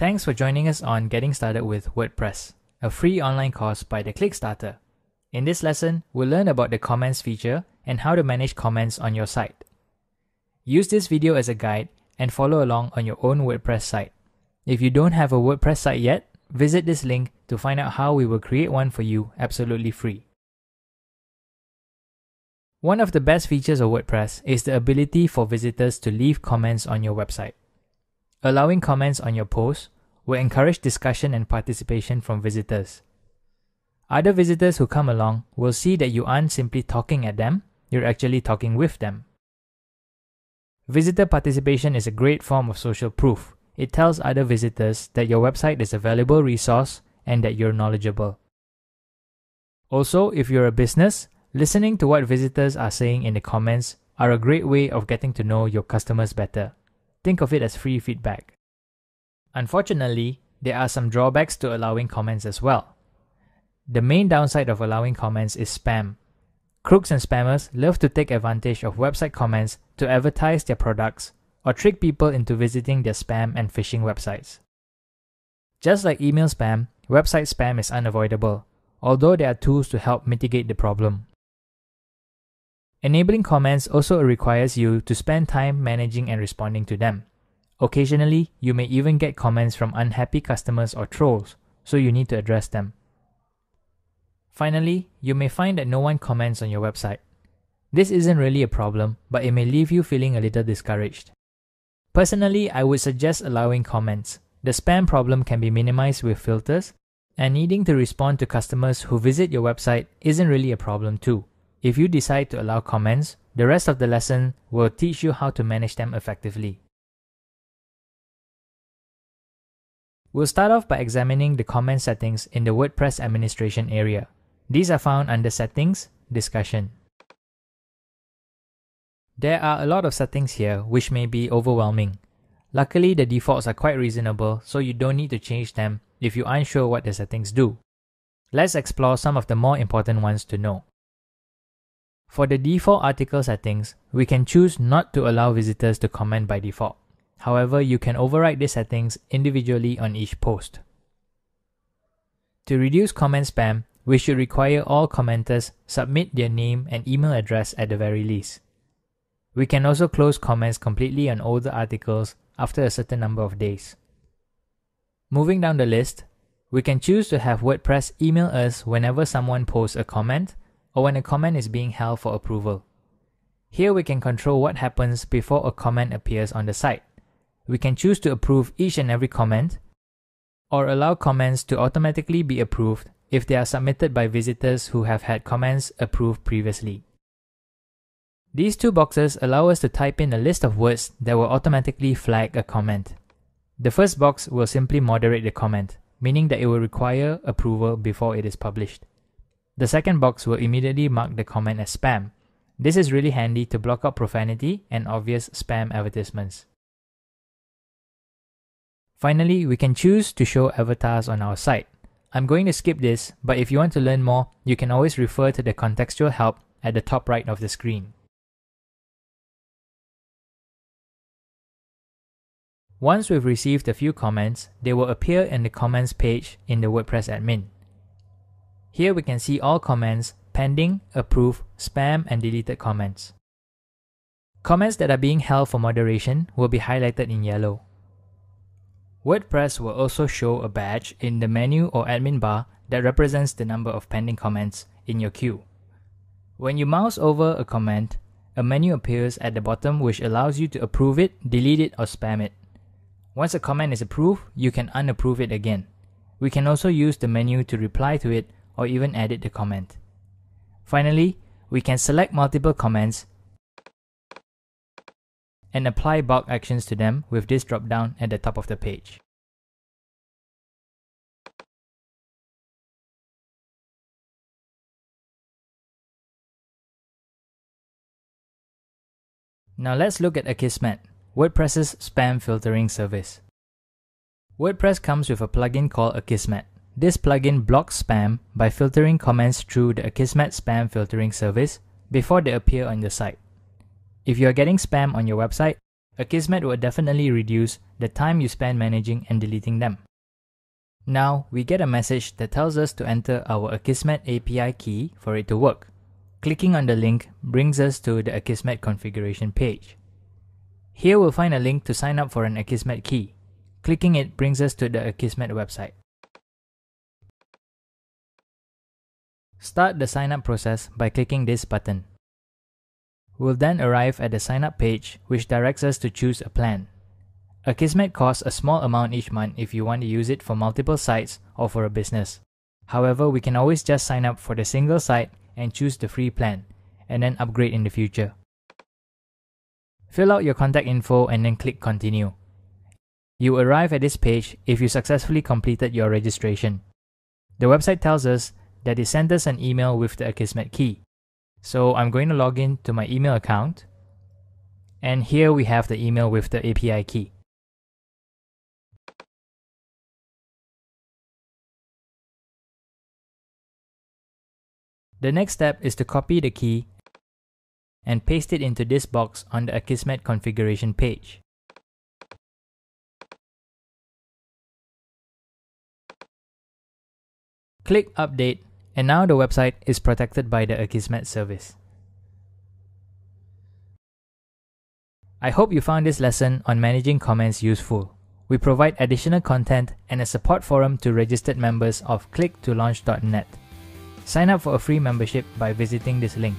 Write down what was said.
Thanks for joining us on Getting Started with WordPress, a free online course by The Clickstarter. In this lesson, we'll learn about the comments feature and how to manage comments on your site. Use this video as a guide and follow along on your own WordPress site. If you don't have a WordPress site yet, visit this link to find out how we will create one for you absolutely free. One of the best features of WordPress is the ability for visitors to leave comments on your website. Allowing comments on your posts will encourage discussion and participation from visitors. Other visitors who come along will see that you aren't simply talking at them, you're actually talking with them. Visitor participation is a great form of social proof. It tells other visitors that your website is a valuable resource and that you're knowledgeable. Also, if you're a business, listening to what visitors are saying in the comments are a great way of getting to know your customers better. Think of it as free feedback. Unfortunately, there are some drawbacks to allowing comments as well. The main downside of allowing comments is spam. Crooks and spammers love to take advantage of website comments to advertise their products or trick people into visiting their spam and phishing websites. Just like email spam, website spam is unavoidable, although there are tools to help mitigate the problem. Enabling comments also requires you to spend time managing and responding to them. Occasionally, you may even get comments from unhappy customers or trolls, so you need to address them. Finally, you may find that no one comments on your website. This isn't really a problem, but it may leave you feeling a little discouraged. Personally, I would suggest allowing comments. The spam problem can be minimized with filters, and needing to respond to customers who visit your website isn't really a problem too. If you decide to allow comments, the rest of the lesson will teach you how to manage them effectively. We'll start off by examining the comment settings in the WordPress administration area. These are found under Settings, Discussion. There are a lot of settings here which may be overwhelming. Luckily, the defaults are quite reasonable, so you don't need to change them if you aren't sure what the settings do. Let's explore some of the more important ones to know. For the default article settings, we can choose not to allow visitors to comment by default. However, you can override these settings individually on each post. To reduce comment spam, we should require all commenters submit their name and email address at the very least. We can also close comments completely on older articles after a certain number of days. Moving down the list, we can choose to have WordPress email us whenever someone posts a comment or when a comment is being held for approval. Here we can control what happens before a comment appears on the site. We can choose to approve each and every comment, or allow comments to automatically be approved if they are submitted by visitors who have had comments approved previously. These two boxes allow us to type in a list of words that will automatically flag a comment. The first box will simply moderate the comment, meaning that it will require approval before it is published. The second box will immediately mark the comment as spam. This is really handy to block out profanity and obvious spam advertisements. Finally, we can choose to show avatars on our site. I'm going to skip this, but if you want to learn more, you can always refer to the contextual help at the top right of the screen. Once we've received a few comments, they will appear in the comments page in the WordPress admin. Here we can see all comments, pending, approved, spam, and deleted comments. Comments that are being held for moderation will be highlighted in yellow. WordPress will also show a badge in the menu or admin bar that represents the number of pending comments in your queue. When you mouse over a comment, a menu appears at the bottom which allows you to approve it, delete it, or spam it. Once a comment is approved, you can unapprove it again. We can also use the menu to reply to it or even edit the comment. Finally, we can select multiple comments and apply bulk actions to them with this drop-down at the top of the page. Now let's look at Akismet, WordPress's spam filtering service. WordPress comes with a plugin called Akismet. This plugin blocks spam by filtering comments through the Akismet spam filtering service before they appear on the site. If you are getting spam on your website, Akismet will definitely reduce the time you spend managing and deleting them. Now, we get a message that tells us to enter our Akismet API key for it to work. Clicking on the link brings us to the Akismet configuration page. Here we'll find a link to sign up for an Akismet key. Clicking it brings us to the Akismet website. Start the sign up process by clicking this button. We'll then arrive at the sign up page, which directs us to choose a plan. Akismet costs a small amount each month if you want to use it for multiple sites or for a business. However, we can always just sign up for the single site and choose the free plan, and then upgrade in the future. Fill out your contact info and then click continue. You arrive at this page if you successfully completed your registration. The website tells us that it sent us an email with the Akismet key. So I'm going to log in to my email account, and here we have the email with the API key. The next step is to copy the key and paste it into this box on the Akismet configuration page. Click Update, and now the website is protected by the Akismet service. I hope you found this lesson on managing comments useful. We provide additional content and a support forum to registered members of click2launch.net. Sign up for a free membership by visiting this link.